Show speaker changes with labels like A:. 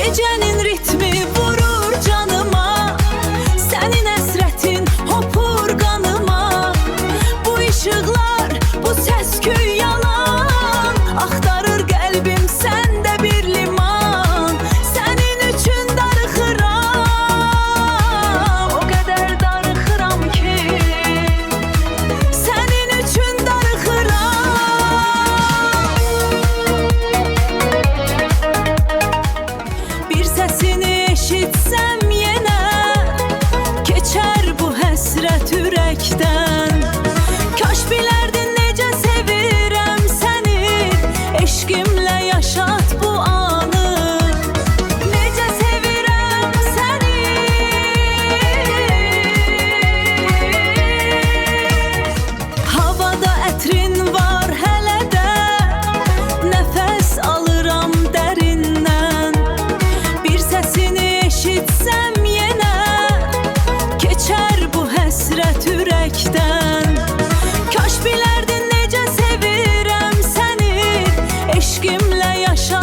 A: Gecenin ritmi vurur canıma, senin əsrətin hopur kanıma. Bu ışıqlar, bu səs-küy yalan, axtarır qəlbim səndə bir liman. Sənin üçün darıxıram, o qədər darıxıram ki, sənin üçün darıxıram. Bir səsini eşitsəm yenə, keçər bu həsrət ürəkdən. Kaş bilərdin necə sevirəm səni, eşqimlə yaşat bu anı. Necə sevirəm səni. Havada ətrin var hələ də, nəfəs alıram dərindən. Bir səsini eşitsəm yenə, keçər bu həsrət ürəkdən. Kaş bilərdin necə sevirəm səni, eşqimlə yaşat